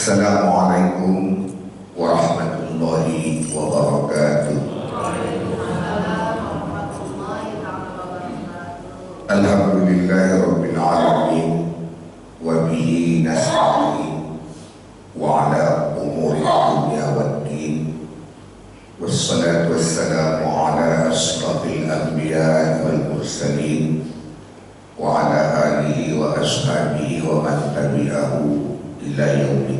Assalamualaikum warahmatullahi wabarakatuh. Alhamdulillahi rabbil alamin wa bihi nasta'in wa ala umuri dunya waddin wassalatu wassalamu ala ashrafil anbiya'i wal mursalin wa ala alihi wa ashabihi wa man tabi'ahu ila yaumiddin.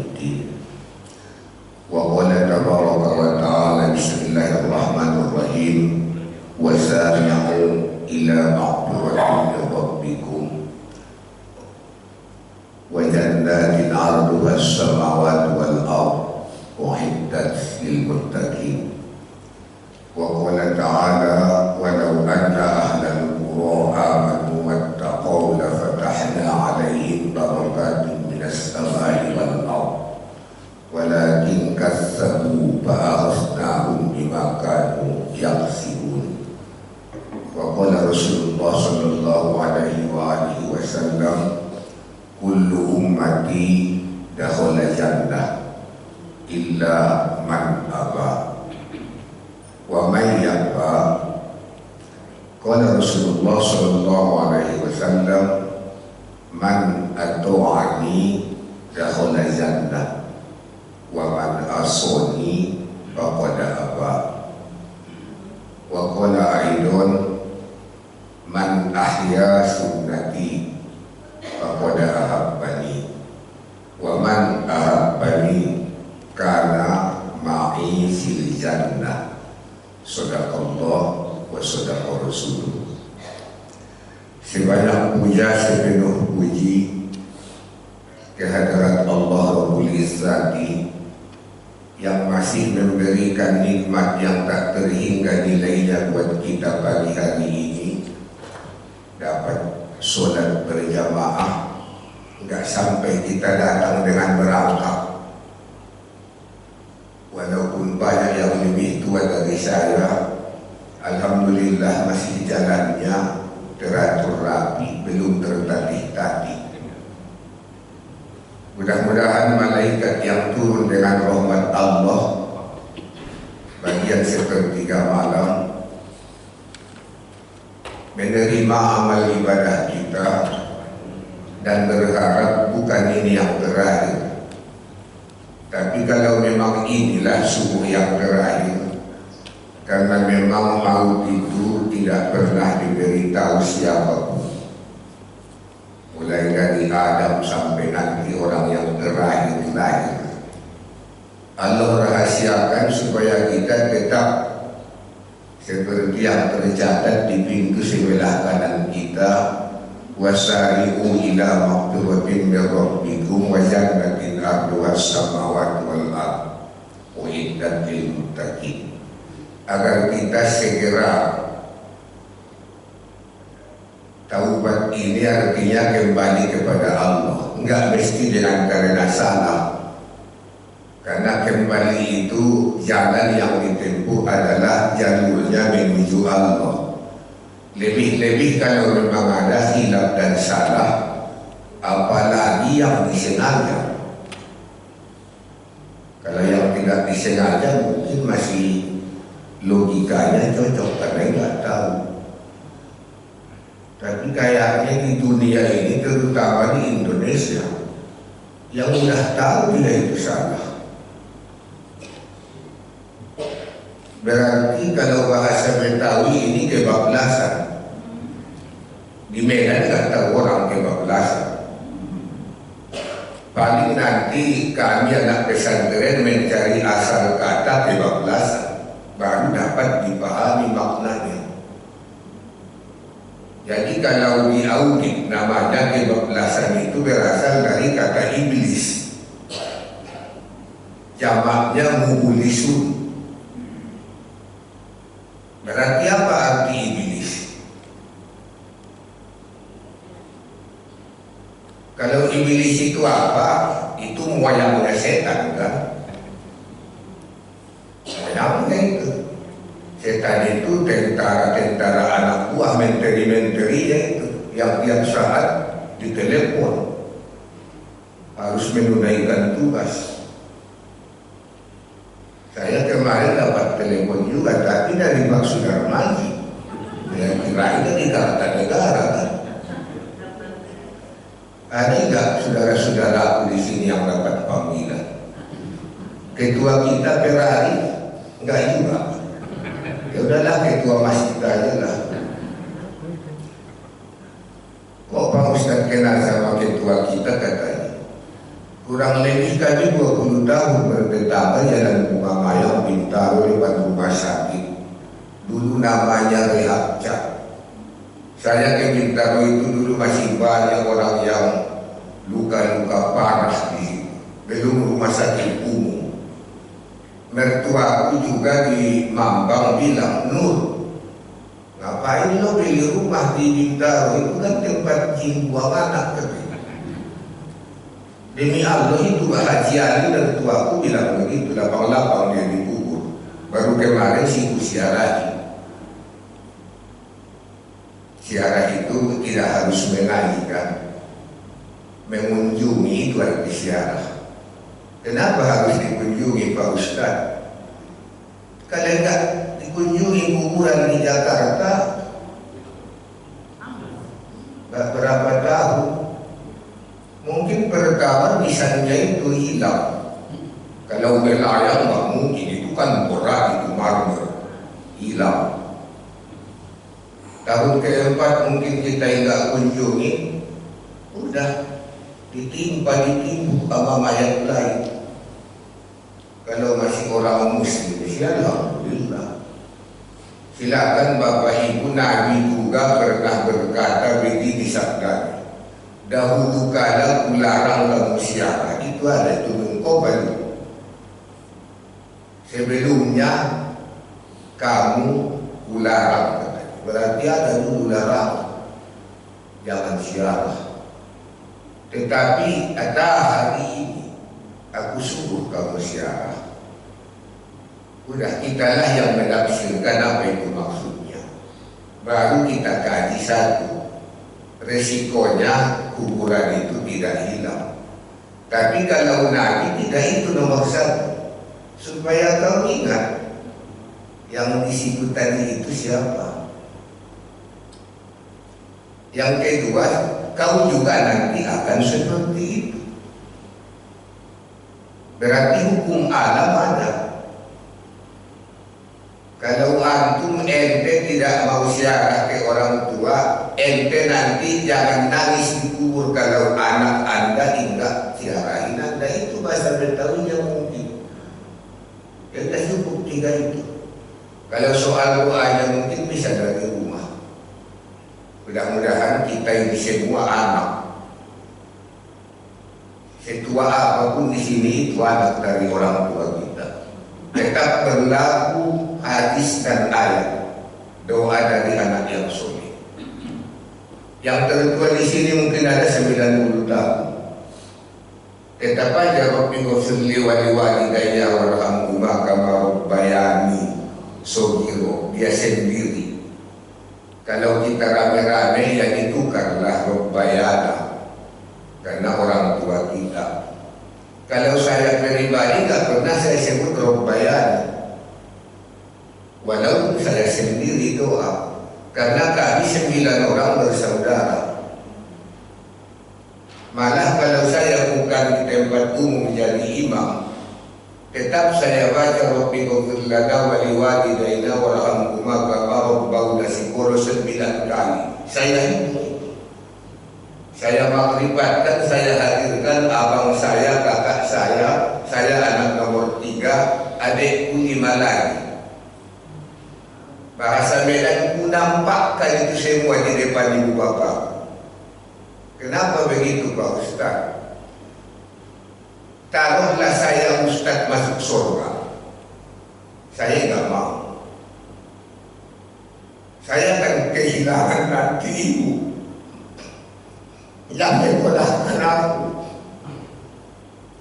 Wa qala tabaraka wa ta'ala bismillahirrahmanirrahim wa sari'u ila maghfiratin min rabbikum wa jannatin 'arduha as-samawati wal ardh u'iddat lil muttaqin. Wa qala ta'ala walau anna ahlal qura amanu wattaqaw la fatahna 'alaihim barakatin as-samai wal ardh walakin kazzabu fa akhadnahum bima kanu yaksibun. Wa qala Rasulullah sallallahu alaihi wa alihi wasallam kullu ummati dakhala jannah illa man aba wa man yaba. Qala Rasulullah sallallahu alaihi wasallam man ato'ani dakhala jannah wa man asoni faqad aba. Wa qala aidon man ahya sunnati faqad ahabbani wa man ahabbani kana ma'i fil jannah. Sadaqallah wa sadaqa rasuluh. Sebanyak puja sepenuh puji kehadirat Allah Rabbul Izzati yang masih memberikan nikmat yang tak terhingga nilainya buat kita pagi hari ini, dapat sholat berjamaah, nggak sampai kita datang dengan berangkat. Walaupun banyak yang lebih tua dari saya, alhamdulillah masih jalannya teratur rapi, belum tertatih-tatih. Mudah-mudahan malaikat yang turun dengan rahmat Allah bagian sepertiga malam menerima amal ibadah kita dan berharap bukan ini yang terakhir. Tapi kalau memang inilah subuh yang terakhir, karena memang maut itu tidak pernah diberitahu siapapun, mulai dari Adam sampai nanti orang yang terakhir lahir. Allah rahasiakan supaya kita tetap seperti yang tercatat di pintu sebelah kanan kita, wasari'u ila maghfiratin min rabbikum wa jannatin 'arduha as-samawati wal ardh u'iddat lil muttaqin. Agar kita segera taubat. Ini artinya kembali kepada Allah, enggak mesti dengan karena salah, karena kembali itu jalan yang ditempuh adalah jalurnya menuju Allah. Lebih-lebih kalau memang ada hilaf dan salah, apalagi yang disengaja. Kalau yang tidak disengaja mungkin masih logikanya cocok karena nggak tahu. Tapi kayaknya di dunia ini, terutama di Indonesia, yang udah tahu dia itu salah. Berarti kalau bahasa Betawi ini kebablasan. Di Medan nggak tahu orang kebablasan. Paling nanti kami anak pesantren mencari asal kata kebablasan, baru dapat dipahami maknanya. Jadi kalau diaudit namanya kebablasan itu berasal dari kata iblis, jamaknya mubulisun. Berarti apa arti iblis? Kalau iblis itu apa? Itu moyangnya setan kan? Moyangnya itu setan itu tentara-tentara anak buah, menteri-menterinya itu yang tiap saat ditelepon harus menunaikan tugas. Saya kemarin dapat telepon juga, tapi dari Pak Sudarmanji. Saya kira dari Kartanegara kan. Ada nggak saudara-saudara aku di sini yang dapat panggilan? Ketua kita Ferrari? Enggak juga. Ya udahlah, ketua masjid aja lah. Kok Pak Ustadz kenal sama ketua kita katanya? Kurang lebih kami 20 tahun bertetangga Jalan Bunga Mayang Bintaro depan rumah sakit. Dulu namanya Rehabca. Saya ke Bintaro itu dulu masih banyak orang yang luka-luka parah di situ. Belum rumah sakit umum. Mertuaku juga di Mambang bilang, Nur, ngapain lo beli rumah di Bintaro? Itu kan tempat jin buang anak katanya. Demi Allah itu Haji Ali dan tuaku bilang begitu, lapang-lapang dia dikubur. Baru kemarin situ siarahi. Siarah itu tidak harus mengajikan, mengunjungi itu arti siarah. Kenapa harus dikunjungi Pak Ustaz? Kalau enggak dikunjungi kuburan di Jakarta, enggak berapa tahun, mungkin pertama desainnya itu hilang. Kalau wilayah nggak mungkin, itu kan berat, itu marmer, hilang. Tahun keempat mungkin kita nggak kunjungi, udah ditimbuk sama mayat lain. Kalau masih orang muslim, ya alhamdulillah. Silakan Bapak Ibu, Nabi juga pernah berkata begini sabdanya. Dahulu kala kularang kamu siapa, itu ada itu mengkobali. Sebelumnya kamu kularang, berarti ada dulu larang, jangan siarah. Tetapi ada hari ini aku suruh kamu siarah. Udah, kitalah yang menafsirkan apa itu maksudnya. Baru kita kaji satu. Resikonya kuburan itu tidak hilang. Tapi kalau Nabi tidak, itu nomor satu. Supaya kau ingat yang di situ tadi itu siapa. Yang kedua, kau juga nanti akan seperti itu. Berarti hukum alam ada. Kalau antum ente tidak mau siarah ke orang tua, ente nanti jangan nangis di kubur kalau anak anda tidak siarahin anda. Itu bahasa Betawinya mungkin. Kita cukup 3 itu. Kalau soal doanya mungkin bisa dari rumah. Mudah-mudahan kita ini semua anak. Setua apapun di sini itu anak dari orang tua kita. Tetap berlaku hadis dan ayat doa dari anak yang soleh. Yang tertua di sini mungkin ada 90 tahun. Tetap aja Rabbi ghfirli wa liwalidayya warhamhuma kama rabbayani shaghira. Dia sendiri. Kalau kita rame-rame ya ditukarlah rabbayana karena orang tua kita. Kalau saya pribadi tak pernah saya sebut rabbayana. Walaupun saya sendiri doa, karena kami 9 orang bersaudara. Malah kalau saya bukan di tempat umum menjadi imam, tetap saya baca Rabbi ghfir lana wa liwalidayna warhamhuma kama rabbauna shighara 9 kali. Saya itu. Saya makribatkan, saya hadirkan abang saya, kakak saya anak nomor 3, adikku 5 lagi. Bahasa Medan, ku nampakkan itu semua di depan ibu bapak. Kenapa begitu Pak Ustaz? Taruhlah saya Ustaz masuk surga, saya nggak mau. Saya akan kehilangan nanti ibu yang menyelamatkan aku,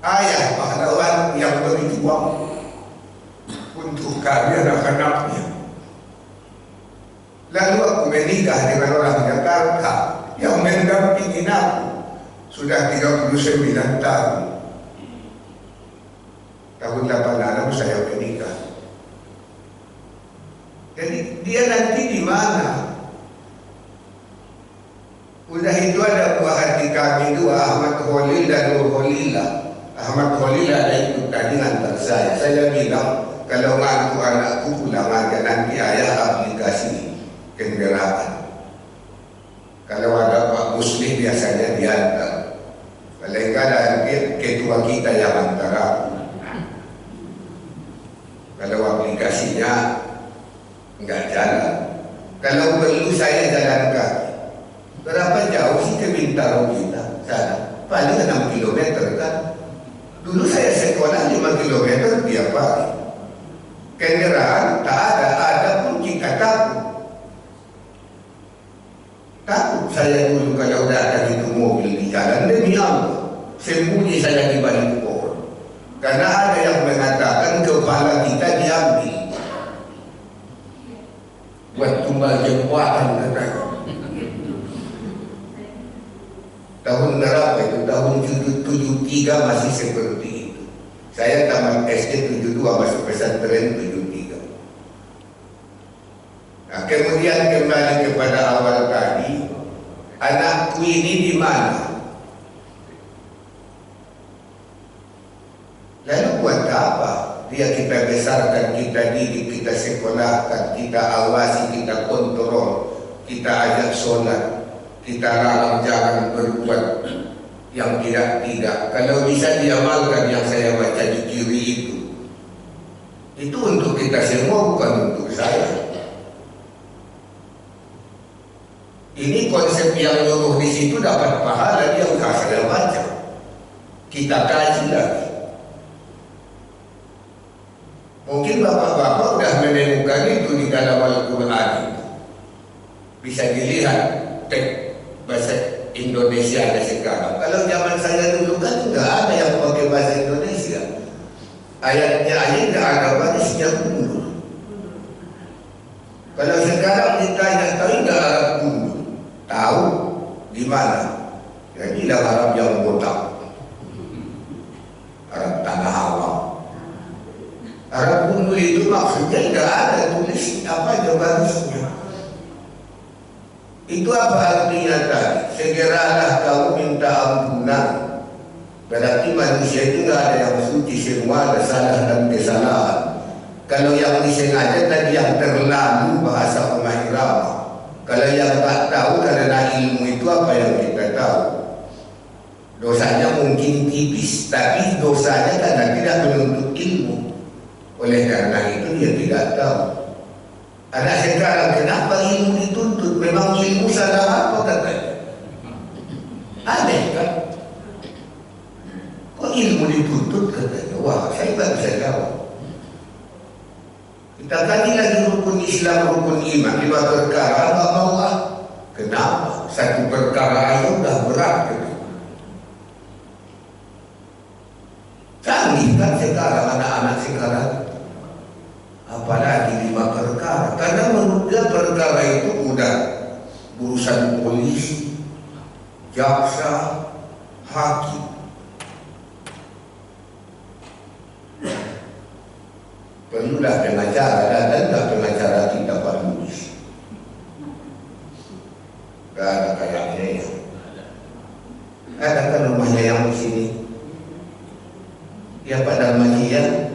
ayah pahlawan yang berjuang untuk kami anak-anaknya. Lalu aku menikah dengan orang Jakarta yang mendampingi aku sudah 30 39 tahun. Tahun 86 saya menikah. Jadi dia nanti di mana? Udah itu ada buah hati kami dua, Ahmad Khalil dan Nur Khalila. Ahmad Khalil ada ikut tadi ngantar saya. Saya bilang kalau mantu anakku pulang aja nanti ayah aplikasi kendaraan. Kalau ada Pak Muslim biasanya diantar. Kalau enggak ada ketua kita yang antar aku. Kalau aplikasinya enggak jalan. Kalau perlu saya jalan kaki. Berapa jauh sih ke Bintaro kita? Sana. Paling 6 kilometer kan. Dulu saya sekolah 5 kilometer tiap hari. Kendaraan tak ada pun kita takut. Takut saya dulu kalau datang itu mobil di jalan, demi Allah. Sembunyi saya di balik pohon. Karena ada yang mengatakan kepala kita diambil. Buat tumbal jempatan katanya. Tahun berapa itu? Tahun 73 masih seperti itu. Saya tamat SD 72 masuk pesantren 73. Nah, kemudian kembali kepada awal tadi, anakku ini di mana? Lalu buat apa? Dia kita besarkan, kita didik, kita sekolahkan, kita awasi, kita kontrol, kita ajak sholat. Kita larang jangan berbuat yang tidak. Kalau bisa diamalkan yang saya baca di kiri itu untuk kita semua, bukan untuk saya. Ini konsep yang nyuruh di situ dapat pahala, dia udah saya baca. Kita kaji lagi. Mungkin bapak-bapak udah menemukan itu di dalam Al-Quran. Bisa dilihat teks bahasa Indonesia ada sekarang. Kalau zaman saya dulu kan nggak ada yang pakai bahasa Indonesia. Ayatnya aja nggak ada barisnya mundur. Kalau sekarang ditanya tahu nggak Arab mundur? Tahu di mana? Jadi dalam Arab yang botak, Arab tanah awam. Arab mundur itu maksudnya nggak ada tulis apa aja barisnya. Itu apa artinya tadi? Segeralah kau minta ampunan. Berarti manusia itu nggak ada yang suci, semua ada salah dan kesalahan. Kalau yang disengaja tadi yang terlalu bahasa Umar Irama. Kalau yang tak tahu karena ilmu itu apa yang kita tahu. Dosanya mungkin tipis, tapi dosanya karena tidak menuntut ilmu. Oleh karena itu dia tidak tahu. Anak sekarang kenapa ilmu dituntut? Memang ilmu salah apa katanya? Aneh kan? Kok ilmu dituntut katanya? Wah, saya tak bisa jawab. Kita kaji lagi rukun Islam, rukun iman, 5 perkara, nggak mau ah. Kenapa? 1 perkara itu udah berat gitu. Canggih kan sekarang anak-anak sekarang. Apalagi 5 perkara. Karena menurut dia perkara itu udah urusan polisi, jaksa, hakim. Perlulah pengacara, dan pengacara kita Pak Luis. Gak ada kayaknya ya. Ada kan rumahnya yang di sini. Ya Pak Darmajian.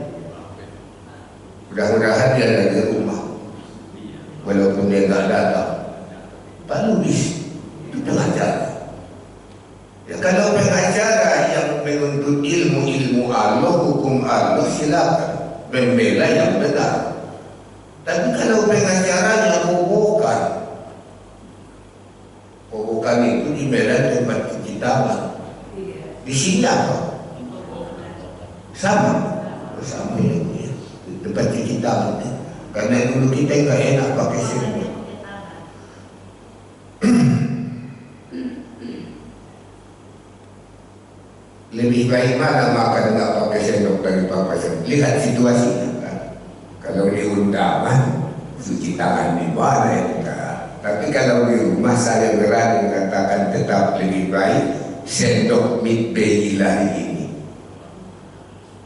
Mudah-mudahan dia ada di rumah. Walaupun dia nggak datang. Pak Luis itu pengacara. Ya kalau pengacara yang menuntut ilmu Allah, hukum Allah, silakan membela yang benar. Tapi kalau pengacaranya kobokan itu di Medan tempat cuci tangan. Di sini apa? Sama ya. Tempat cuci tangan. Karena dulu kita nggak enak pakai sendok. Lebih baik mana makan nggak pakai sendok dari pakai sendok. Lihat situasinya kan. Kalau di undangan cuci tangan di mana ya? Tapi kalau di rumah saya berani mengatakan tetap lebih baik sendok mie ilahi ini.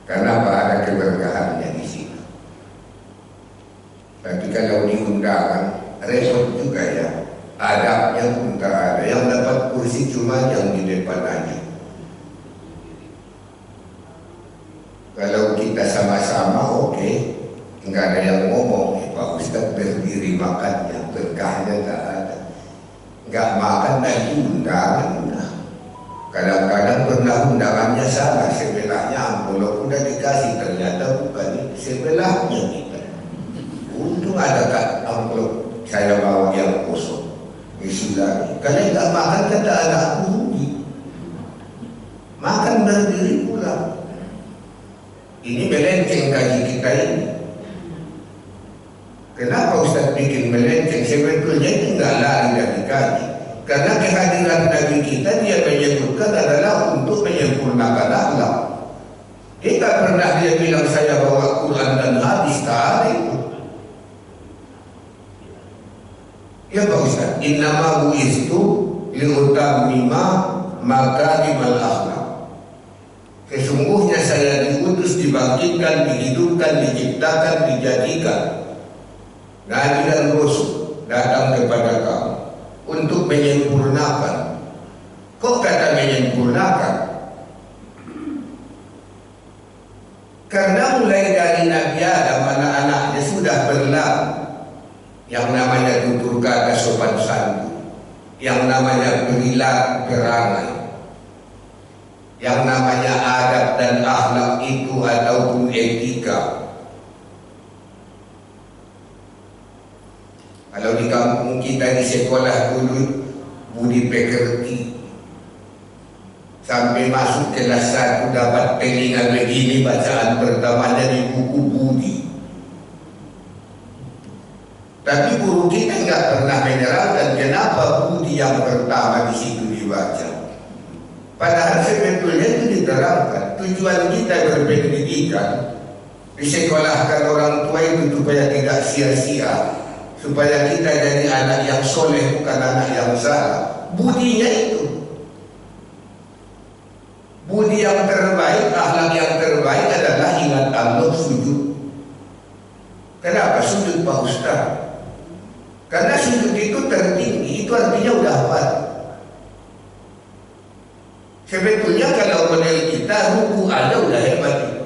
Kenapa ada keberkahannya di situ? Tapi kalau di undangan repot juga ya. Adabnya pun tak ada. Yang dapat kursi cuma yang di depan aja. Kalau kita sama-sama oke, enggak ada yang ngomong, Pak Ustaz berdiri makannya, berkahnya tak ada. Enggak makan dan undangan. Kadang-kadang pernah undangannya salah, sebelahnya amplop udah dikasih, ternyata bukan itu, sebelahnya kita. Untung ada kat amplop, saya bawa yang kosong. Sudah, kalau enggak makan kata anak rugi. Makan berdiri pula. Ini melenceng gaji kita ini. Kenapa Ustaz bikin melenceng? Sebetulnya itu enggak lari dari gaji. Karena kehadiran Nabi kita dia menyebutkan adalah untuk menyempurnakan akhlak. Dia tak pernah dia bilang saya bawa Quran dan hadis, tak ada itu. Ya Pak Ustaz, innama bu'istu liutammima makarimal akhlak. Sesungguhnya saya diutus, dibangkitkan, dihidupkan, diciptakan, dijadikan Nabi dan Rasul datang kepada kamu untuk menyempurnakan. Kok kata menyempurnakan? Karena mulai dari Nabi Adam anak-anaknya sudah berlaku yang namanya tutur kata sopan santun, yang namanya perilaku perangai, yang namanya adab dan akhlak itu ataupun etika. Kalau di kampung kita di sekolah dulu budi pekerti, sampai masuk kelas 1 dapat telinga begini bacaan pertamanya di buku budi. Tapi guru kita nggak pernah menerangkan kenapa budi yang pertama di situ dibaca. Padahal sebetulnya itu diterangkan. Tujuan kita berpendidikan, disekolahkan orang tua itu supaya tidak sia-sia, supaya kita jadi anak yang soleh bukan anak yang salah. Budinya itu. Budi yang terbaik, akhlak yang terbaik adalah ingat Allah, sujud. Kenapa sujud Pak Ustaz? Karena sujud itu tertinggi, itu artinya udah hafal. Sebetulnya kalau model kita ruku aja udah hebat itu.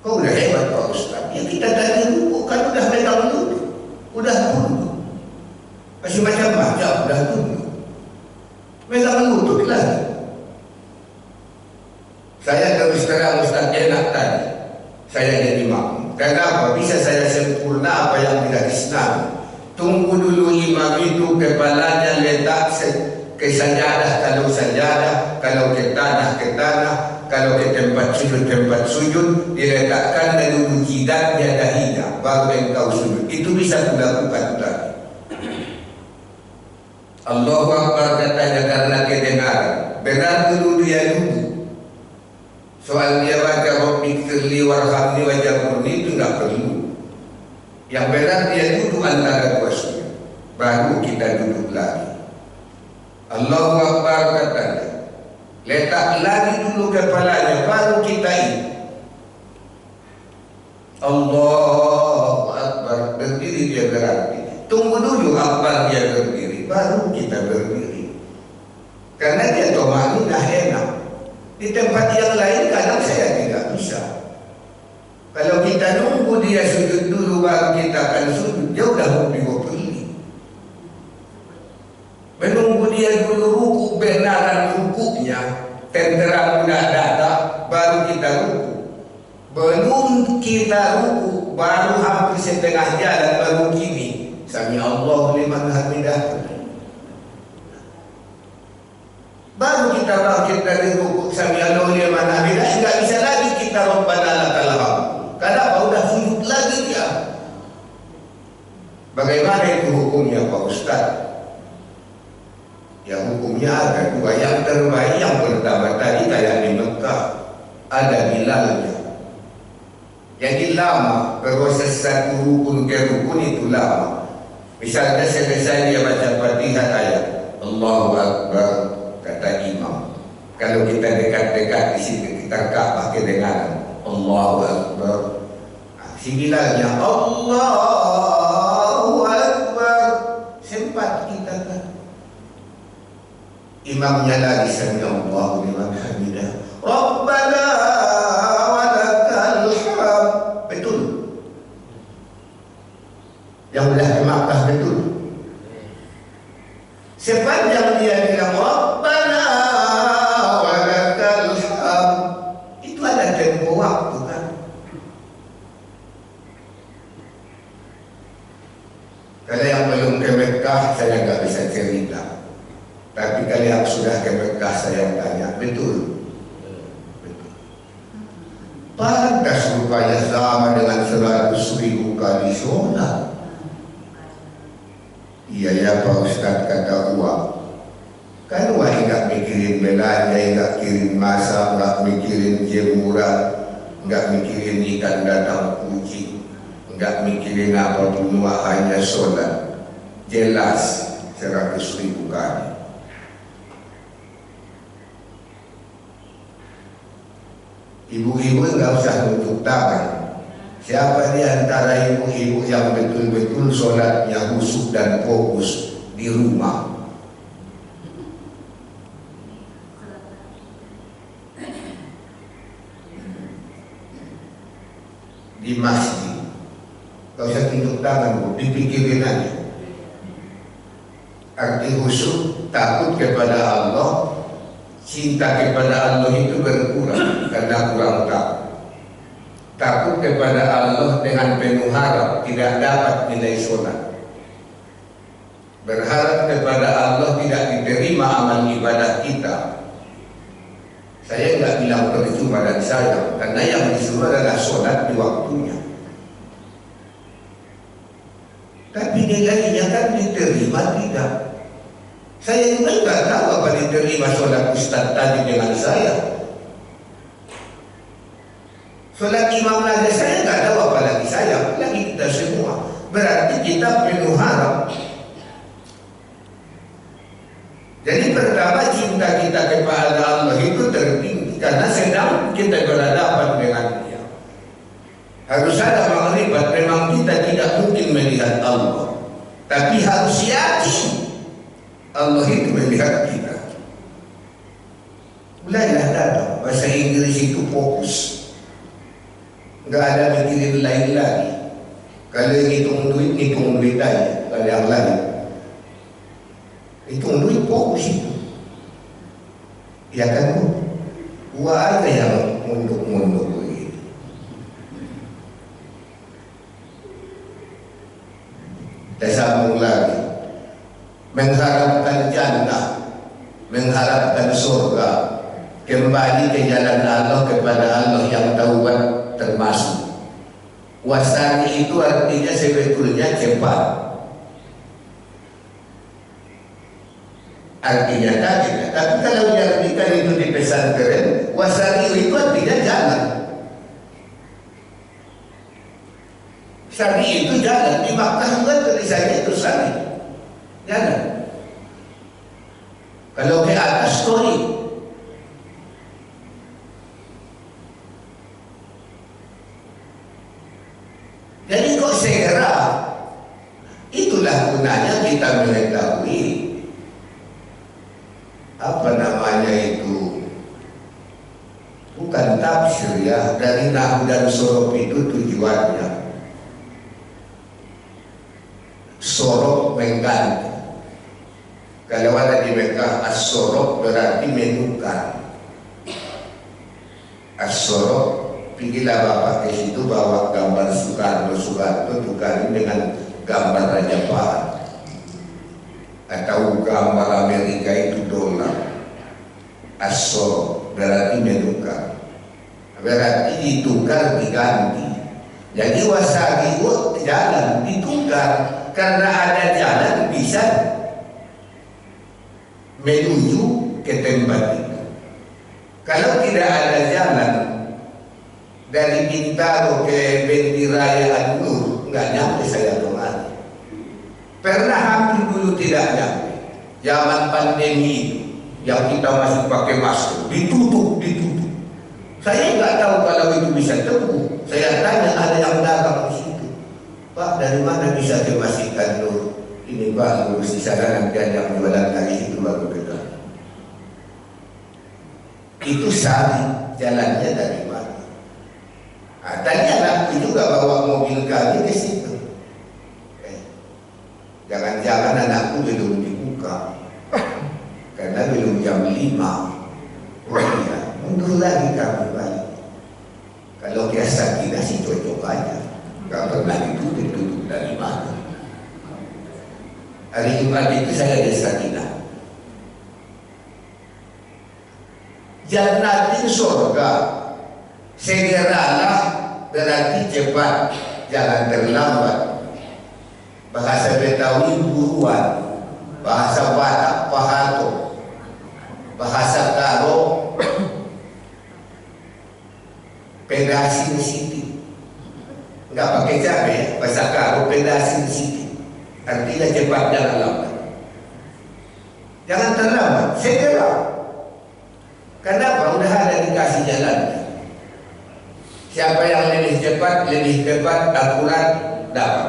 Kok udah hebat Pak Ustaz? Ya kita tadi ruku kan udah megang lutut, udah tunduk. Masih macam-macam udah tunduk. Megang lutut lagi. Saya terus terang Ustaz enak tadi. Saya jadi makmum. Kenapa? Bisa saya sempurna apa yang tidak Islam. Tunggu dulu imam itu kepalanya letak ke sajadah kalau sajadah, kalau ke tanah, kalau ke tempat sujud diletakkan dan dulu jidatnya dahinya baru engkau sujud. Itu bisa dilakukan tadi. Allahu Akbar katanya karena kedengaran. Benar dulu dia duduk. Soal dia baca Rabbi firli warhamni wajahurni itu enggak perlu. Yang benar dia duduk antara dua sujud. Baru kita duduk lagi. Allahu Akbar katanya. Letak lagi dulu kepalanya baru kita ini. Allahu Akbar, berdiri dia berarti. Tunggu dulu Akbar dia berdiri, baru kita berdiri. Karena dia tomaninah enak. Di tempat yang lain kadang saya tidak bisa. Kalau kita nunggu dia sujud dulu baru kita akan sujud, dia udah mau beli. Menunggu dia dulu ruku, benaran rukunya, tenteram udah datang, baru kita ruku. Belum kita ruku, baru hampir setengah jalan baru kini. Sami Allahu liman hamidah. Baru kita bangkit dari ruku, sami Allahu liman hamidah. Enggak bisa lagi kita Rabbana lakal hamd. Kenapa? Udah sujud lagi dia. Bagaimana itu hukumnya Pak Ustaz? Ya hukumnya ada dua. Yang terbaik yang pertama tadi kayak di Mekah ada Bilalnya. Jadi lama proses satu rukun ke rukun itu lama. Misalnya selesai dia baca Fatihah ayat Allahu Akbar, kata imam. Kalau kita dekat-dekat di sini, kita Ka'bah kedengaran Allahu Akbar. Si Bilalnya Allahu Akbar, sempat kita kan. Imamnya lagi sami Allahu liman hamidah, Rabbana walakal hamd. Betul. Yang udah ke Makkah betul. Sepanjang dia bilang Rabbana walakal hamd, itu ada tempo waktu kan. Kalau yang belum ke Mekah saya nggak bisa cerita. Tapi kalau yang sudah ke Mekah saya tanya, betul. Betul. Pantas rupanya sama dengan 100.000 kali sholat. Iya ya Pak Ustadz, kata uang. Kan uang nggak mikirin belanja, nggak kirim masak, nggak mikirin jemuran, nggak mikirin ikan datang kucing, nggak mikirin apapun, hanya sholat. Jelas 100.000 kali. Ibu-ibu nggak usah nunjuk tangan. Siapa di antara ibu-ibu yang betul-betul sholatnya khusyuk dan fokus di rumah? Di masjid. Gak usah tunjuk tangan, Bu, dipikirin aja. Arti khusyuk, takut kepada Allah, cinta kepada Allah itu berkurang karena kurang takut. Takut kepada Allah dengan penuh harap, tidak dapat nilai sholat. Berharap kepada Allah tidak diterima amal ibadah kita. Saya nggak bilang percuma dan sayang, karena yang disuruh adalah sholat di waktunya. Tapi nilainya kan diterima tidak. Saya juga nggak tahu apa diterima sholat Ustaz tadi dengan saya. Sholat imam aja saya nggak tahu, apalagi saya, apalagi kita semua. Berarti kita penuh harap. Jadi pertama, cinta kita kepada Allah itu tertinggi karena sedang kita berhadapan dengan Dia. Harus ada makrifat, memang kita tidak mungkin melihat Allah, tapi harus yakin Allah itu melihat kita. Mulailah datang, bahasa Inggris itu fokus. Nggak ada mikirin lain lagi. Kalau ngitung duit aja. Kalau yang lain hitung duit fokus itu. Ya kan, Bu? Gua aja yang munduk-munduk begitu. Kita sambung lagi. Mengharapkan jannah, mengharapkan surga, kembali ke jalan Allah, kepada Allah yang taubat termasuk. Wasani itu artinya sebetulnya cepat. Artinya tadi, tapi kalau diartikan itu di pesantren, wasani itu artinya jalan. Sani itu jalan. Di Makkah juga tulisannya itu sani, jalan. Kalau ke atas kori. Jadi kok segera? Itulah gunanya kita mengetahui apa namanya itu, bukan tafsir ya, dari nahwu dan sorof itu tujuannya. Sorof mengganti. Kalau ada di Mekah as-sorof berarti menukar. As-sorof, pergilah Bapak ke situ bawa gambar Soekarno tukarin dengan gambar Raja Pahat atau gambar Amerika itu dolar. As-sorof berarti menukar, berarti ditukar, diganti. Jadi wasagi jalan ditukar, karena ada jalan bisa menuju ke tempat itu. Kalau tidak ada jalan dari Bintaro ke Bendiraya An-Nur, nggak nyampe saya kemana. Pernah hampir dulu tidak nyampe, zaman pandemi yang kita masih pakai masker, ditutup. Saya nggak tahu kalau itu bisa tembus. Saya tanya ada yang dagang di situ, Pak, dari mana bisa ke Masjid An-Nur? Ini Pak, lurus di sana nanti ada yang jualan dari situ baru pegang. Itu Sari, jalannya dari mana? Tadi anakku juga bawa mobil kami ke situ. Jangan-jangan anakku belum dibuka karena belum jam 5. Wah ya, mundur lagi kami balik. Kalau biasa kita sih cocok aja, gak pernah ditutup dari mana. Hari Jumat itu saya di Sakinah. Jannatin surga, segeralah berarti cepat, jangan terlambat. Bahasa Betawi buruan, bahasa Batak pahato, bahasa Karo pedasin siti. Enggak pakai cabai, bahasa Karo pedasin siti. Artinya cepat, jangan lambat. Jangan terlambat, segera. Kenapa? Udah ada dikasih jalan. Siapa yang lebih cepat, akurat dapat.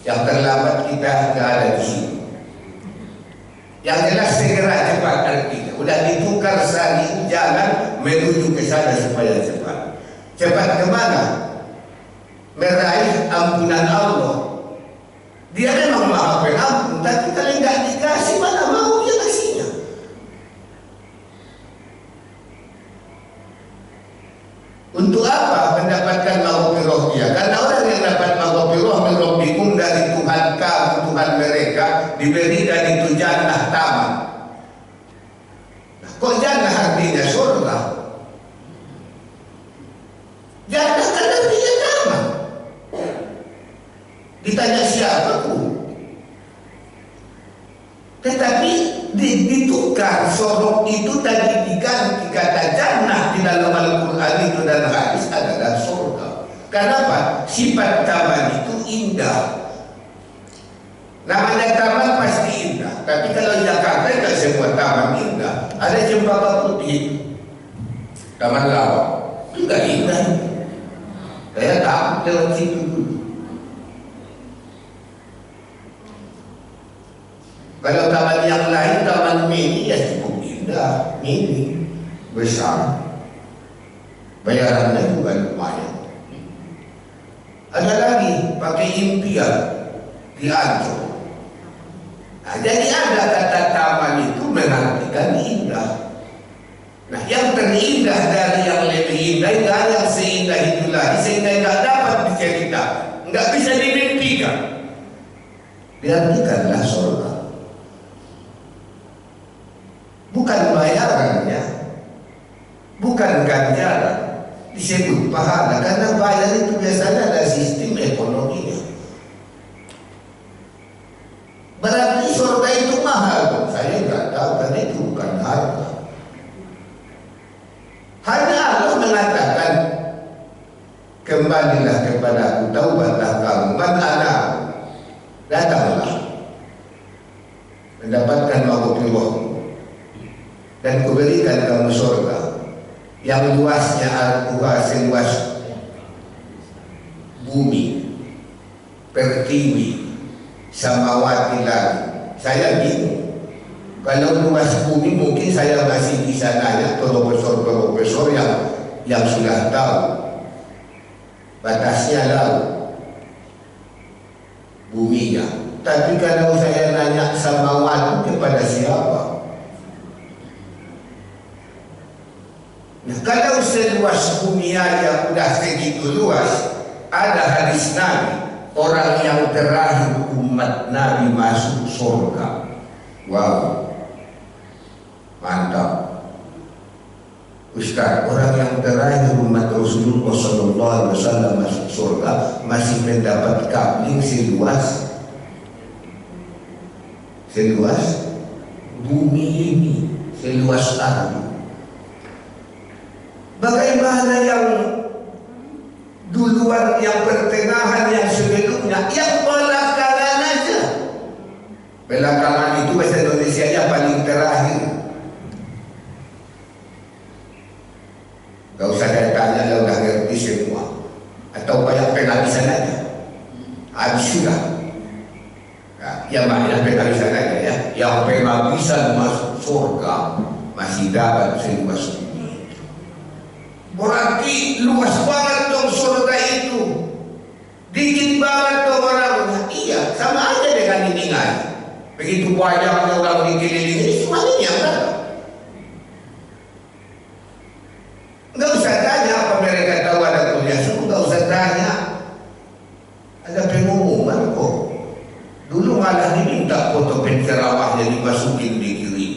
Yang terlambat kita nggak ada di sini. Yang jelas segera cepat artinya. Udah ditukar saling jalan menuju ke sana supaya cepat. Cepat kemana? Meraih ampunan Allah. Dia memang maha pengampun, tapi kalau nggak dikasih mana mau dia kasihnya. Untuk apa mendapatkan maghfirah dia? Karena orang yang dapat maghfirah min rabbikum dari Tuhan kamu, Tuhan mereka, diberikan itu jannah taman. Nah, kok jannah artinya surga? Jannah kan artinya taman. Ditanya siapa pun. Tetapi ditukar sorok itu tadi diganti kata jannah di dalam Al-Quran itu dan hadis adalah surga. Kenapa? Sifat taman itu indah. Namanya taman pasti indah. Tapi kalau Jakarta tidak semua taman indah. Ada Cempaka Putih, Taman Lawang, enggak indah. Saya takut lewat situ dulu. Kalau taman yang lain, taman mini ya cukup indah, mini, besar, bayarannya juga lumayan. Ada lagi pakai impian di Ancol. Nah, jadi ada kata taman itu menartikan indah. Nah, yang terindah dari yang lebih indah, nggak yang seindah itu lagi, sehingga nggak dapat diceritakan, nggak bisa dimimpikan. Diartikanlah surga. Bukan bayarannya, bukan ganjaran, disebut pahala. Karena bayar itu biasanya ada sistem ekonominya. Berarti surga itu mahal. Saya nggak tahu karena itu bukan harga. Hanya Allah mengatakan, kembalilah kepadaku, taubatlah kamu, mana datanglah, mendapatkan maghfirah. Dan kuberikan kamu surga yang luasnya al-Quha seluas bumi, pertiwi, samawati langit. Saya bingung. Kalau luas bumi mungkin saya masih bisa nanya profesor-profesor yang sudah tahu batasnya laut buminya. Tapi kalau saya nanya samawati kepada siapa? Nah, kalau seluas bumi aja udah segitu luas, ada hadis Nabi, orang yang terakhir umat Nabi masuk surga. Wow, mantap. Ustaz, orang yang terakhir umat Rasulullah SAW masuk surga masih mendapat kapling seluas bumi ini, seluas ardi. Bagaimana yang duluan, yang pertengahan, yang sebelumnya, yang belakangan aja. Belakangan itu bahasa Indonesia-nya paling terakhir. Gak usah saya tanya, lo udah ngerti semua. Atau banyak penghabisan aja. Habis sudah. Nah, ya banyak penghabisan aja ya. Yang penghabisan masuk surga masih dapat saya masuk. Berarti luas banget dong surga itu. Dikit banget dong orangnya. Iya, sama aja dengan ini kan. Begitu banyaknya orang dikelilingi, semuanya yang ada. Nggak usah tanya apa mereka tahu ada kuliah suku, nggak usah tanya. Ada pengumuman kok. Dulu malah diminta foto penceramahnya dimasukin di kiri.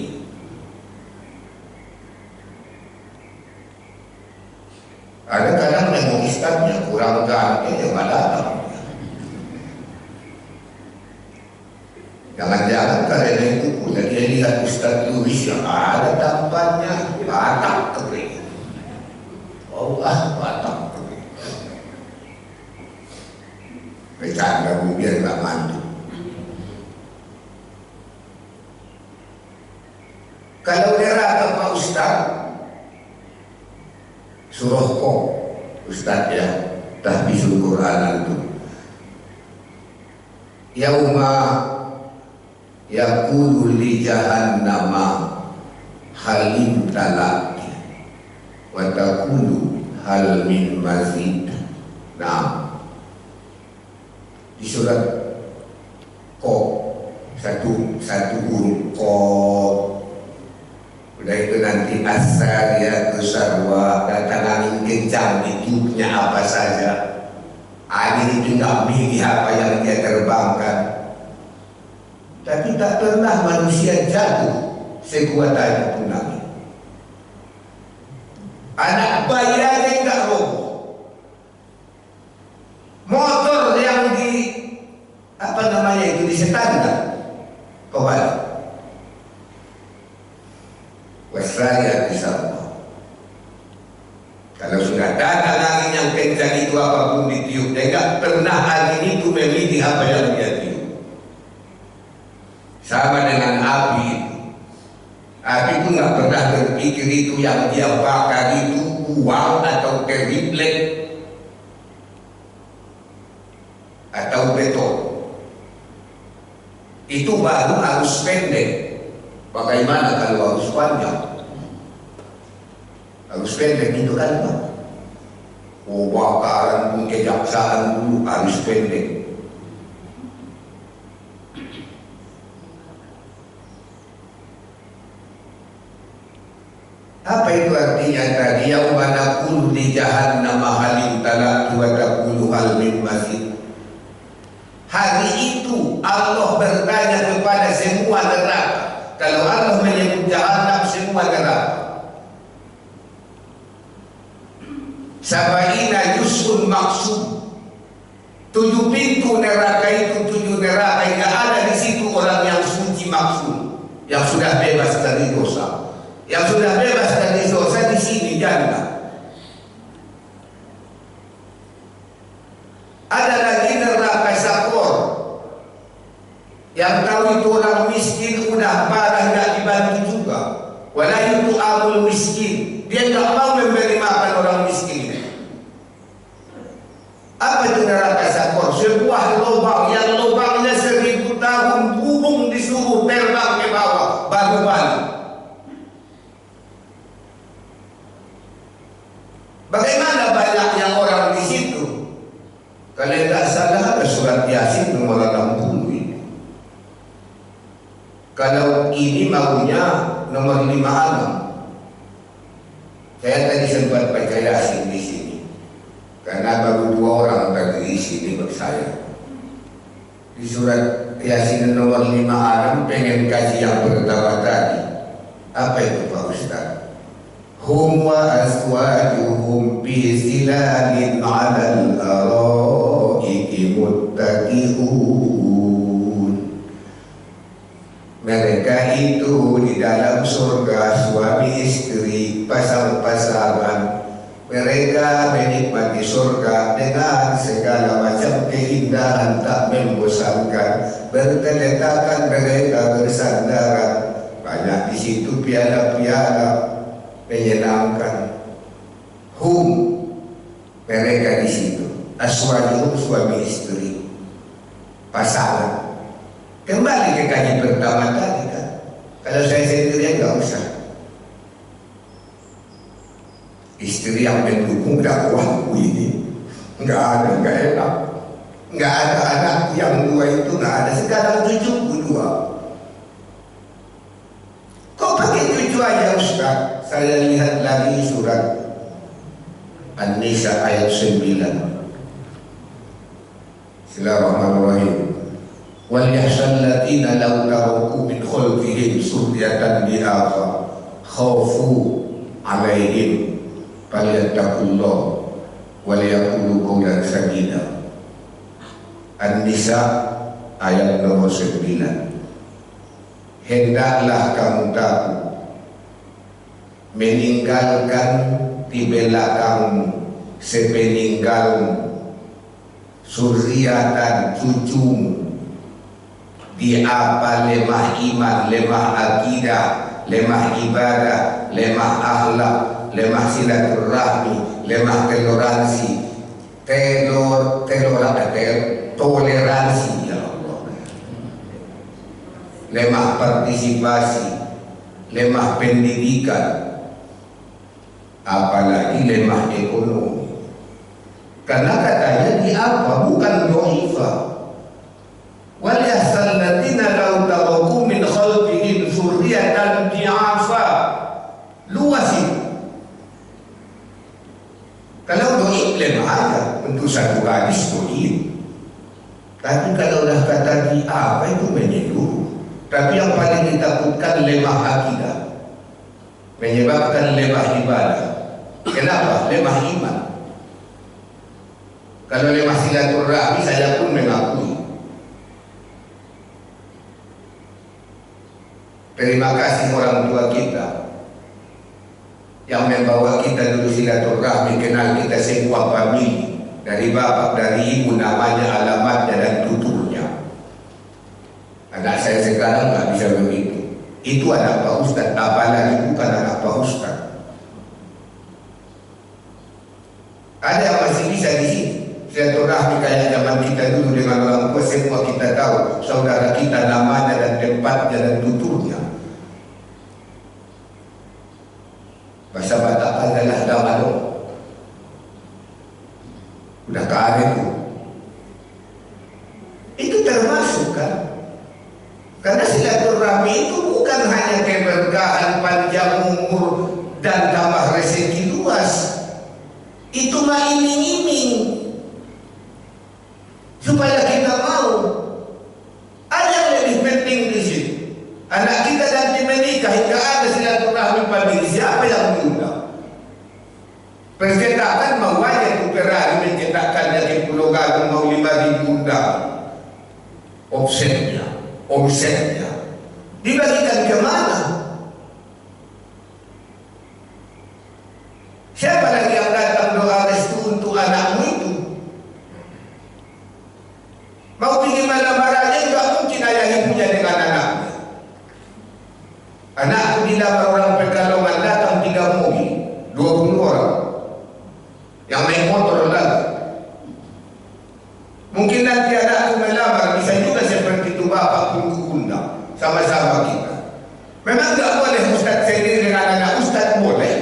Ada kadang nengok ustadznya kurang ganti, ya nggak datang. Jangan-jangan karena itu pula dia lihat Ustadz Luis yang ada tampannya batak kering. Oh batak kering. Bercanda biar nggak mandu. Kalau neraka Pak Ustadz, surah kok Ustadz ya, tahfizul Quran itu. Yauma yaqulu li jahannama halim talaki wa taqulu hal min mazid. Nah, di surat kok satu huruf kok. Udah itu nanti asar ya kesarwa datang angin kencang ditiupnya apa saja. Angin itu nggak milih apa yang dia terbangkan. Tapi tak pernah manusia jatuh sekuat aja pun angin. Anak bayi aja nggak roboh. Motor yang di apa namanya itu disetankan kembali. Wasraya disambung. Kalau sudah datang angin yang kencang itu apapun ditiup, dia nggak pernah angin itu memilih apa yang dia tiup. Sama dengan api. Api itu nggak pernah berpikir itu yang dia bakar itu uang atau triplek atau beton. Itu baru harus pendek. Bagaimana kalau harus panjang? Harus pendek itu kan Pak. Oh, bakaran pun kejaksaan dulu harus pendek. Apa itu artinya tadi? Yauma naqulu li jahannam halim talaki wa taqulu hal min mazid. Hari itu Allah bertanya kepada semua neraka. Kalau Allah menyebut jahanam semua neraka. Sabaina juz'un maksud. 7 pintu neraka itu, 7 neraka yang ada di situ orang yang suci maksud, yang sudah bebas dari dosa. Yang sudah bebas dari dosa di sini jannah. Ada lagi neraka sakor. Yang tahu itu orang miskin udah parah nggak dibantu juga. Wala itu amul miskin. Dia nggak mau memberi makan orang miskin. Apa itu neraka sakor? Sebuah lubang yang lubangnya 1000 tahun burung disuruh terbang ke bawah baru balik. Bagaimana banyaknya orang di situ? Kalau tidak salah ada surat Yasin nomor 60 ini. Kalau ini maunya nomor 56. Saya tadi sempat baca Yasin di sini. Karena baru 2 orang tadi di sini bersaya. Di surat Yasin nomor 56 pengen kaji yang pertama tadi. Apa itu Pak Ustaz? Hum wa aswajuhum fi zilalin 'alal araiki muttaqi'un. Mereka itu di dalam surga suami istri pasang-pasangan. Mereka menikmati surga dengan segala macam keindahan tak membosankan. Berteletakkan mereka bersandaran. Banyak di situ piala-piala menyenangkan. aswajun suami istri, pasangan. Kembali ke kaji pertama tadi kan. Kalau saya sendiri nggak usah. Istri yang mendukung dakwahku ini nggak ada, nggak enak. Nggak ada anak yang dua itu, nggak ada. Sekarang cucuku dua. Kok pakai cucu aja Ustaz? Saya lihat lagi surat An-Nisa ayat 9. Bismillahirrahmanirrahim. Wal yahsal ladina law taraku min khalfihim suryatan bi'afa khawfu alaihim falyattaqullah wal yaqulu qawlan sadida. An-Nisa ayat nomor 9. Hendaklah kamu tahu meninggalkan di belakangmu sepeninggalmu suriatan cucumu di apa lemah iman, lemah akidah, lemah ibadah, lemah akhlak, lemah silaturahmi, lemah toleransi, toleransi ya Allah, lemah partisipasi, lemah pendidikan, apalagi lemah ekonomi. Karena katanya di apa bukan doifa. Wal yahsal ladina law taraku min khalfihim dzurriatan di'afa. Luas itu. Kalau doib lemah aja untuk satu hadis doib. Tapi kalau dah kata di apa itu menyeluruh. Tapi yang paling ditakutkan lemah akidah, menyebabkan lemah ibadah. Kenapa? Lemah iman. Kalau lemah silaturahmi saya pun mengakui. Terima kasih orang tua kita yang membawa kita dulu silaturahmi, kenal kita semua famili, dari bapak, dari ibu, namanya, alamatnya dan tuturnya. Anak saya sekarang nggak bisa begitu. Itu anak Pak Ustadz, apalagi bukan anak Pak Ustadz. Ada yang masih bisa di sini. Silaturahmi kayak zaman kita dulu dengan orang tua, semua kita tahu saudara kita, namanya dan tempatnya dan tuturnya. Bahasa Batak adalah damalo. Udah keadaan itu. Itu termasuk kan? Karena silaturahmi itu bukan hanya keberkahan, panjang umur dan tambah rezeki luas. Itu mah iming-iming supaya kita mau. Ada yang lebih penting di sini. Anak kita nanti menikah hingga ada silaturahmi famili. Siapa yang diundang? Percetakan mau aja Ferrari mencetakkannya di Pulau Gadung mau 5.000 undang. Omsetnya dibagikan ke mana? Siapa lagi yang datang doa restu untuk anakmu itu? Mau pergi mana-mana aja nggak mungkin ayah ibunya dengan anaknya. Anakku dilamar orang Pekalongan, datang 3 mobil, 20 orang yang naik motor lagi. Mungkin nanti anakku melamar bisa juga seperti itu, bapak pun undang sama-sama kita. Memang nggak boleh Ustadz sendiri dengan anak Ustadz, boleh.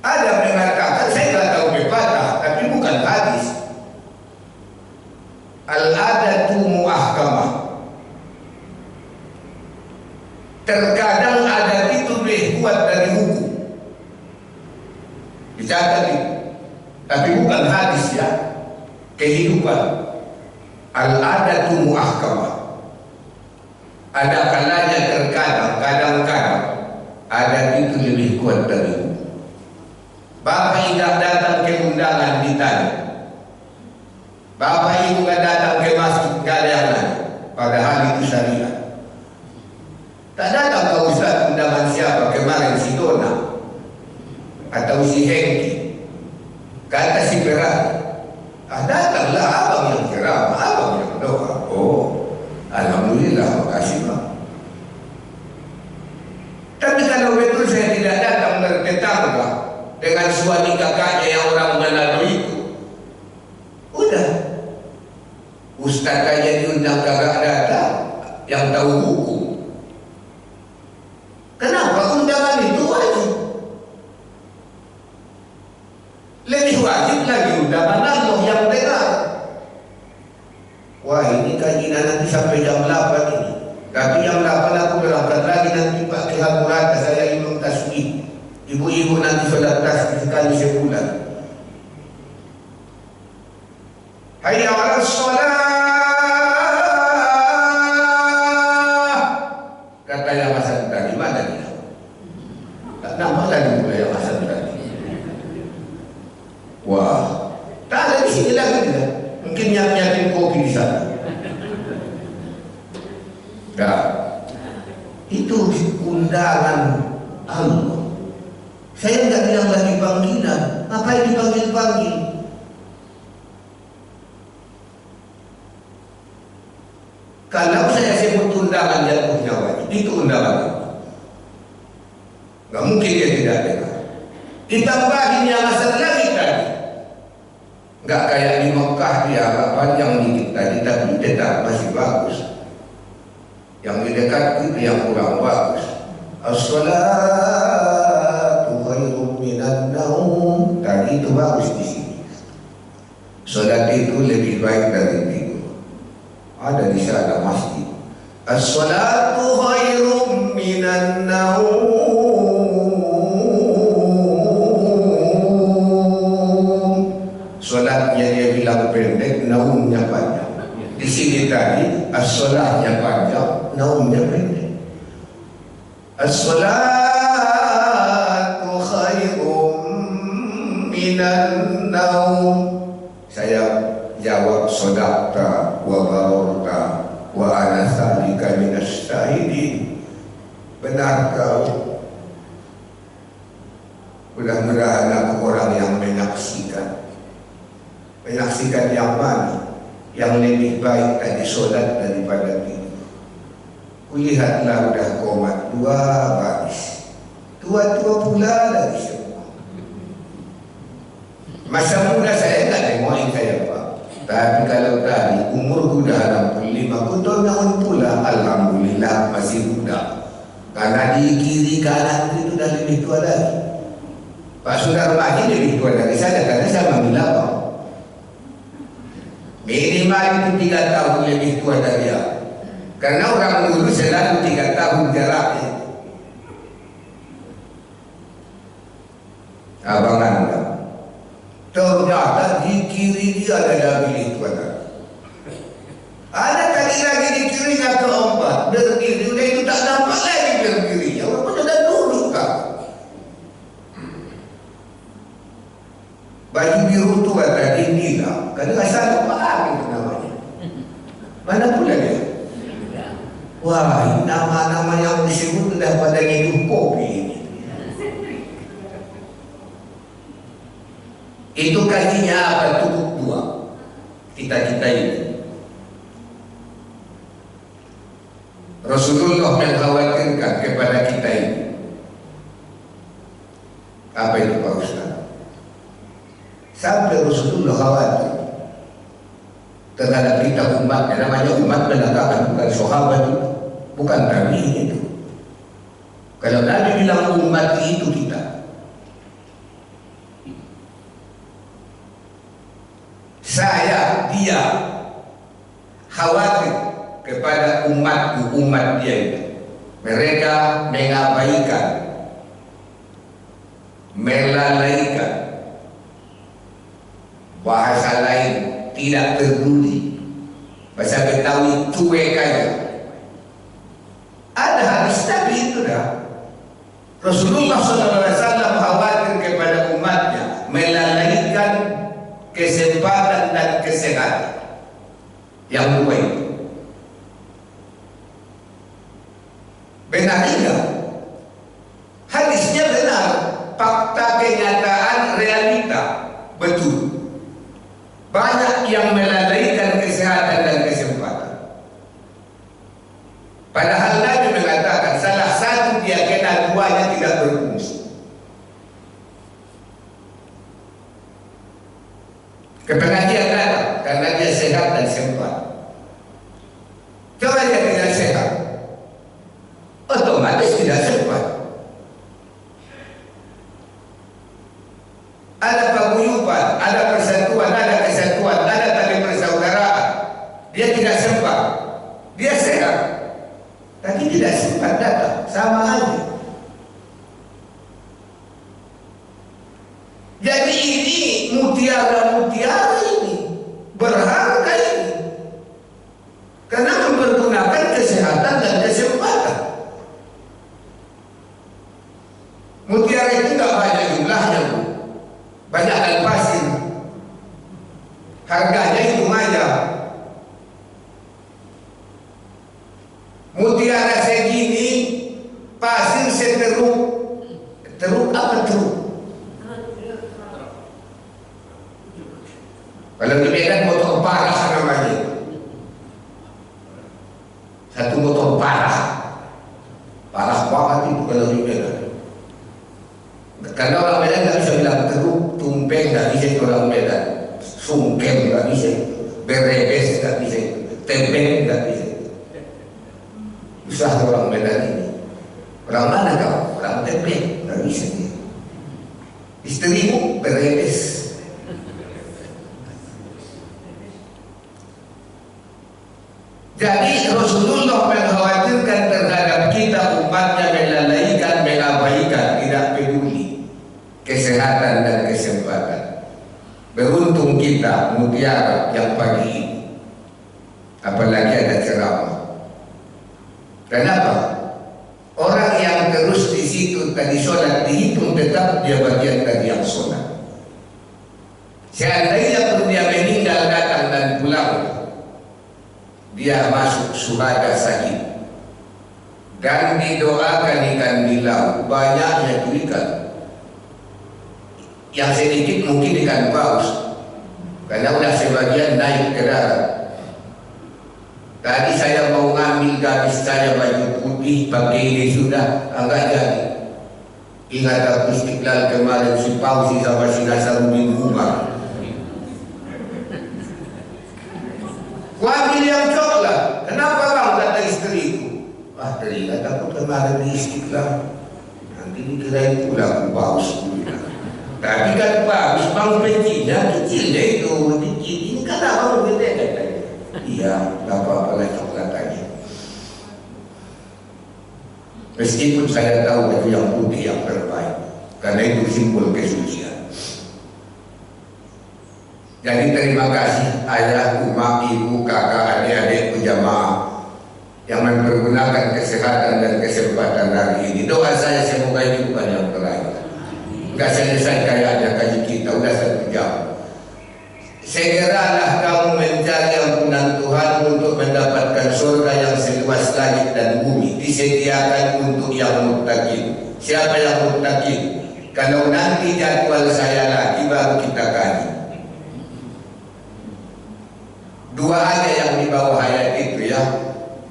Ada mengatakan, saya nggak tahu pepatah, tapi bukan hadis. Al-adatu muahkamah. Terkadang adat itu lebih kuat dari hukum. Dicatat itu. Tapi bukan hadis ya. Kehidupan. Al-adatu muahkamah. Ada kalanya terkadang, kadang-kadang adat itu lebih kuat dari hukum. Bapak tidak datang ke undangan ditanya. Bapak ibu nggak datang ke masjid, nggak ada yang nanya. Padahal itu syariat. Tak datang ke Ustadz undangan siapa kemarin, si Dona atau si Hengki, kata si Ferrari. Datanglah abang yang ceramah, abang yang doa. Oh, alhamdulillah, makasih Pak. Tapi kalau betul saya tidak datang bertetangga dengan suami kakaknya yang orang Manado itu. Udah, Ustaz aja diundang kakak datang yang tahu hukum. Kenapa undangan itu wajib? Lebih wajib lagi undangan Allah yang dengar. Wah, ini kajian nanti sampai jam 8 ini. Tapi jam 8 aku berangkat lagi nanti pakai Al-Quran, saya imam tasbih. Ibu-ibu nanti sholat tasbih sekali sebulan. Hayya 'alas shalah. Kata yang Hasan tadi, mana dia? Tak nampak lagi pula yang Hasan tadi. Wah, tak ada di sini lagi dia. Mungkin nyiapin kopi di sana. Nah, itu undangan Allah. Saya enggak bilang lagi panggilan. Ngapain dipanggil-panggil? Kalau saya sebut undangan jatuhnya wajib, itu undangan. Enggak mungkin dia tidak dengar. Ditambahin yang asal lagi tadi. Enggak kayak di Mekah dia agak panjang dikit tadi, tapi tetap masih bagus. Yang di dekat itu yang kurang bagus. As-salatu khairum minan naum. Tadi itu bagus di sini. Salat itu lebih baik dari tidur. Ada di sana masjid. As-salatu khairum minan naum. Salatnya dia bilang pendek, naumnya panjang. Di sini tadi as-salahnya panjang, naumnya pendek. As-salatu khairum minan naum. Saya jawab sadaqta wa bararta wa ana dzalika minas syahidin. Benar kau. Mudah-mudahan aku orang yang menyaksikan. Menyaksikan yang mana? Yang lebih baik tadi solat daripada tidur. Kulihatlah udah komat 2 baris. Tua-tua pula lagi semua. Masa muda saya enggak nengokin saya Pak. Tapi kalau tadi umur udah 65, aku tahun pula alhamdulillah masih muda. Karena di kiri kanan itu udah lebih tua lagi. Pak Sudarmadi lebih tua dari saya karena saya manggil abang. Minimal itu 3 tahun lebih tua dari dia. Karena orang dulu selalu 3 tahun jaraknya. Abang Anda, ternyata di kiri dia ada lebih tua tadi. Ada tadi lagi di kirinya keempat, berdiri udah itu tak nampak lagi berdirinya. Walaupun sudah duduk kan. Baju biru tua tadi hilang. Kadang asal paham itu namanya. Mana pula dia? Wah, nama-nama yang disebut sudah pada nyeduh kopi ini. Itu kajinya apa? Tubuh 2. Kita-kita ini. Rasulullah mengkhawatirkan kepada kita ini. Apa itu Pak Ustaz? Sampai Rasulullah khawatir terhadap kita umatnya. Namanya umat menegakkan, bukan sahabat itu, bukan tabi'in itu. Kalau Nabi bilang umat itu kita, saya, dia khawatir kepada umatku, umat dia itu. Mereka mengabaikan, melalaikan, bahasa lain tidak peduli, bahasa Betawi cuek aja. Ada hadis Nabi itu dah. Rasulullah SAW khawatir kepada umatnya melalaikan kesempatan dan kesehatan. Yang 2 itu benar tidak? Hadisnya benar, fakta kenyataan realita betul. Banyak yang melalaikan kesehatan dan kesempatan. Padahal Nabi mengatakan salah satu dia kena karena duanya tidak berfungsi. Ketengah dia ada karena dia sehat dan sempat. Coba dia tidak sehat, otomatis tidak sempat. Ada paguyuban, ada persatuan, ada kesatuan, ada tali persaudaraan. Dia tidak sempat, dia sehat, tapi tidak sempat datang, sama aja. Jadi ini mutiara-mutiara ini, berharga ini, karena mempergunakan kesehatan dan kesempatan. Mutiara itu tidak banyak jumlahnya, Bu. Banyak dan pasir, harganya itu lumayan. Mutiara segini, pasir seteruk, teruk apa teruk? Kalau di Medan motor parah namanya. Satu motor parah banget itu kalau di Medan. Karena orang Medan nggak bisa bilang teruk, tumpeng nggak bisa itu orang Medan, sungkem nggak bisa, berebes nggak bisa, tembeng nggak bisa. Susah orang Medan ini. Orang mana kau? Orang tembeng nggak bisa dia. Istrimu berebes. Jadi Rasulullah mengkhawatirkan terhadap kita umatnya melalaikan, mengabaikan, tidak peduli kesehatan dan kesempatan. Beruntung kita mutiara yang pagi ini, apalagi ada ceramah. Kenapa? Orang yang terus di situ tadi sholat dihitung tetap dia bagian dari yang sholat. Seandainya pun dia meninggal datang dan pulang, dia masuk surga sakit dan didoakan ikan di laut, banyaknya itu ikan. Yang sedikit mungkin ikan paus, karena udah sebagian naik ke darat. Tadi saya mau ngambil gamis saya baju putih, pakai ini sudah enggak jadi. Ingat aku Istiqlal kemarin si Pausi sama si Nasaruddin Umar. Gua ambil yang coklat. Kenapa bang? Kata istriku. Wah teringat aku kemarin di Istiqlal. Nanti dikirain pula aku paus. Tapi kan paus bang kecilnya itu dikit. Ini kan abang gede katanya. Iya, gak apa-apa lah coklat aja. Meskipun saya tahu itu yang putih yang terbaik, karena itu simbol kesucian. Jadi terima kasih ayah, mak, ibu, kakak, adik-adikku jamaah yang mempergunakan kesehatan dan kesempatan hari ini. Doa saya semoga ini bukan yang terakhir. Enggak selesai kayaknya kaji kita, udah 1 jam. Segeralah kamu mencari ampunan Tuhan untuk mendapatkan surga yang seluas langit dan bumi, disediakan untuk yang muttaqin. Siapa yang muttaqin? Kalau nanti jadwal saya lagi baru kita kaji. 2 aja yang di bawah ayat itu ya.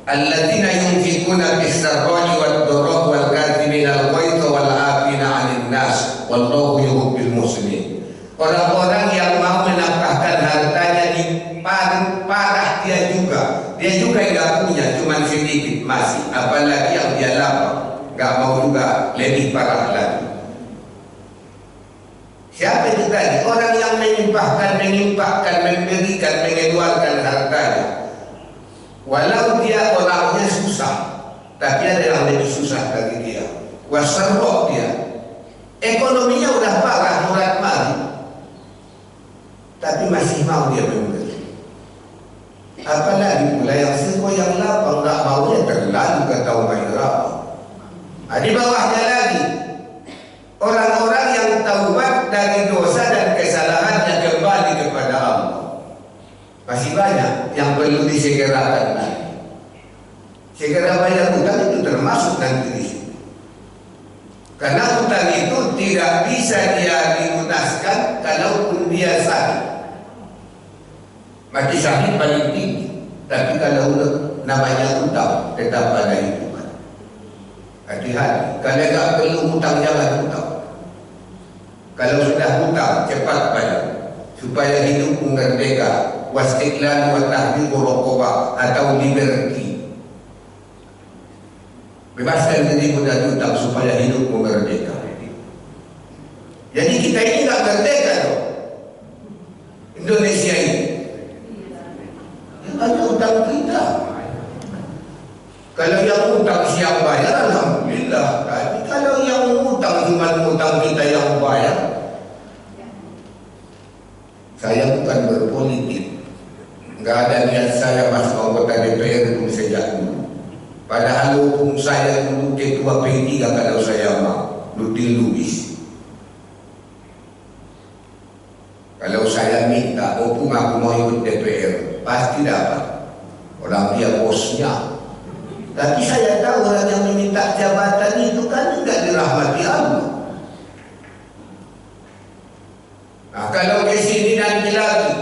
Alladzina yunfiquna fis-sarra'i wad-dharra'i wal kadhibina al-ghaidha wal 'afina 'anil nas wallahu yuhibbul muhsinin. Orang-orang yang mau menafkahkan hartanya di parah dia juga nggak punya, cuma sedikit masih, apalagi yang dia lapar, nggak mau juga lebih parah lagi. Siapa itu tadi? Orang yang menimpahkan, memberikan, mengeluarkan hartanya. Walau dia orangnya susah, tapi ada yang lebih susah dari dia. Wasarrok dia. Ekonominya udah parah, murad mari, tapi masih mau dia memberi. Apalagi pula yang serba yang lapang, nggak maunya terlalu kata Umairah. Di bawahnya lagi, orang-orang yang taubat dari dosa dan kesalahannya kembali kepada Allah. Masih banyak yang perlu disegerakan lagi. Segera bayar hutang itu termasuk nanti di sini. Karena hutang itu tidak bisa dia dilunaskan kalaupun dia sakit. Mati sakit paling tinggi. Tapi kalau namanya hutang tetap ada hitungan. Hati-hati. Kalau tak perlu hutang, jangan hutang. Kalau sudah hutang, cepat bayar supaya hidup merdeka. Wastiqlal wa tahqiqur raqabah atau liberty. Bebaskan diri dari hutang supaya hidup merdeka. Jadi kita ini tak merdeka loh. Indonesia ini ada hutang kita. Kalau yang hutang siap bayar, alhamdulillah. Tapi kalau yang hutang cuma hutang kita yang bayar, saya bukan berpolitik. Enggak ada niat saya masuk anggota DPR pun sejak dulu. Padahal hukum saya dulu ketua P3 kalau saya mau, Nurdin Lubis. Kalau saya minta hukum aku mau ikut DPR, pasti dapat. Orang dia bosnya. Tapi saya tahu orang yang meminta jabatan itu kan tidak dirahmati Allah. Nah, kalau ke sini nanti lagi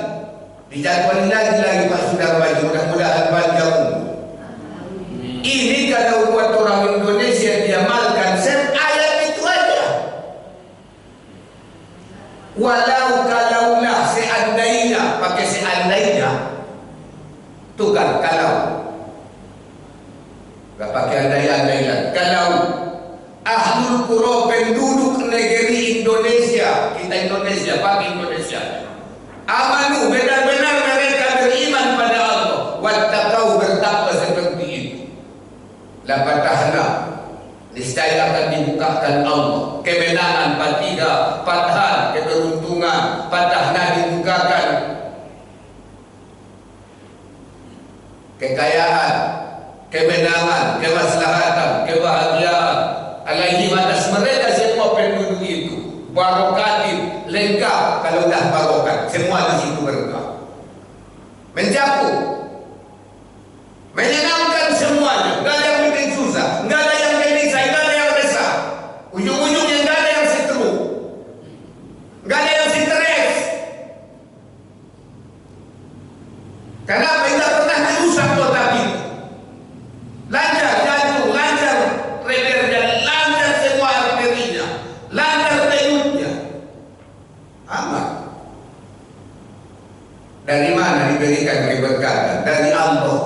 dijadwalin lagi Pak Sudarmadi, mudah-mudahan panjang umur. Ini kalau buat orang Indonesia diamalkan, ayat itu aja. Walau kalaulah, seandainya, pakai seandainya, itu kan kalau, gak pakai andai-andaian. Kalau ahlul qura, penduduk negeri Indonesia, kita Indonesia, pakai Indonesia, amanu, benar-benar mereka beriman pada Allah, wattaqau, bertakwa seperti itu, la fatahna, niscaya akan dibukakan Allah kemenangan, fathan, keberuntungan, fatahna dibukakan kekayaan, kemenangan, kemaslahatan, kebahagiaan alaihi atas mereka semua penduduk itu, barokatin, lengkap. Kalau dah barokat, semua di situ berkah, mencakup, menyenangkan semuanya, nggak ada yang bikin susah, nggak ada yang gelisah, nggak ada yang resah, ujung-ujungnya nggak ada yang setru, nggak ada yang stres. Kenapa? Tidak pernah dirusak kota itu. Lancar jantung, lancar rebernya, lancar semua arterinya, lancar denyutnya. Aman. Dari mana diberikan keberkatan? Dari Allah.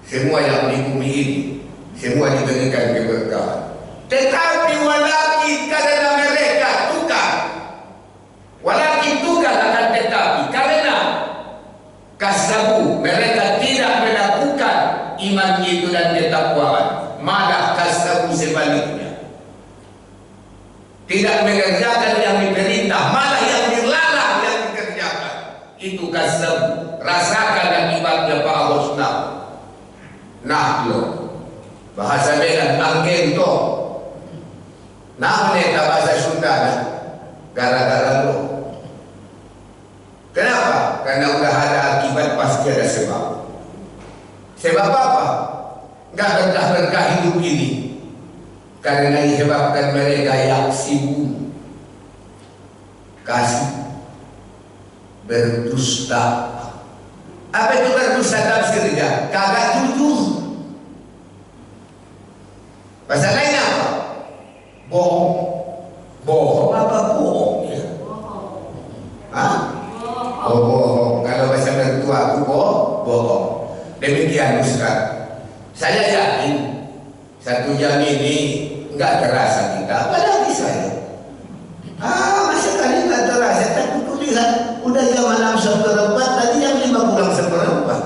Semua yang di bumi ini, semua diberikan keberkahan. Tetapi walakin karena mereka tukar, walakin tukar akan tetapi karena kasabu, mereka tidak melakukan iman itu dan ketakwaan, malah kasabu sebaliknya, tidak mengerjakan yang diperintah, malah yang dilarang yang dikerjakan. Itu kasabu. Rasakan akibatnya Pak Husna. Nah lo, bahasa Medan anggento. Nah, mereka bahasa Sunda, gara-gara lo. Kenapa? Karena udah ada akibat, pasti ada sebab. Sebab apa? Enggak berkah-berkah hidup ini. Karena disebabkan mereka yang sibuk kasih berdusta. Apa itu berdusta tafsirnya? Kagak jujur. Bahasa lain apa? Bohong. Bohong apa bohong ya? Hah? Oh, bohong. Kalau bahasa mertua aku bohong. Demikian Ustaz. Saya yakin 1 jam ini enggak terasa kita. Apalagi saya. Masa kali enggak terasa. Tapi aku lihat udah jam 6:04, tadi jam 5:04.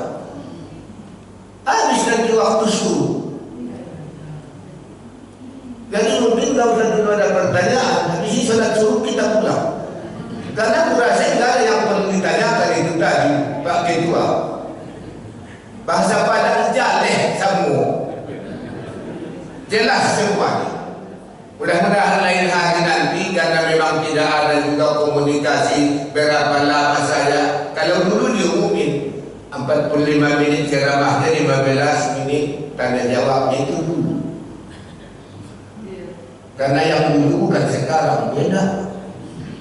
Habis nanti waktu subuh. Jadi mungkin kalau sudah ada pertanyaan, habis ini salat suruh kita pulang. Karena aku rasa tidak ada yang perlu ditanyakan itu tadi, Pak Ketua. Bahasa Padang jaleh semua, jelas semuanya. Mudah-mudahan lain hari nanti, karena memang tidak ada juga komunikasi berapa lama saya. Kalau dulu diumumin 45 menit ceramahnya, 15 menit tanya jawab, itu dulu. Karena yang dulu bukan sekarang, beda.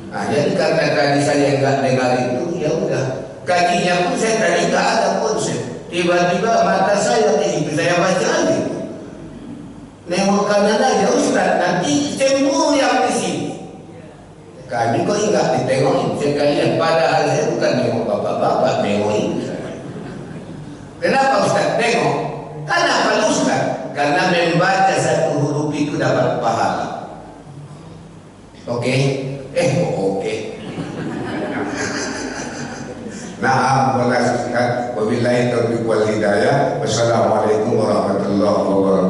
Nah, jadi karena tadi saya nggak dengar itu, ya udah. Kakinya pun saya tadi nggak ada konsep. Tiba-tiba mata saya di situ, saya baca lagi. Nengok kanan aja, Ustaz, nanti sembuh yang di sini. Kami kok ingat ditengokin sekalian, padahal saya bukan nengok bapak-bapak, nengok ini. Kenapa Ustaz tengok? Kenapa Ustaz? Karena membaca satu huruf itu dapat pahala. Oke? Oke. Nah, wabillahi taufiq wal hidayah. Wassalamualaikum warahmatullahi wabarakatuh.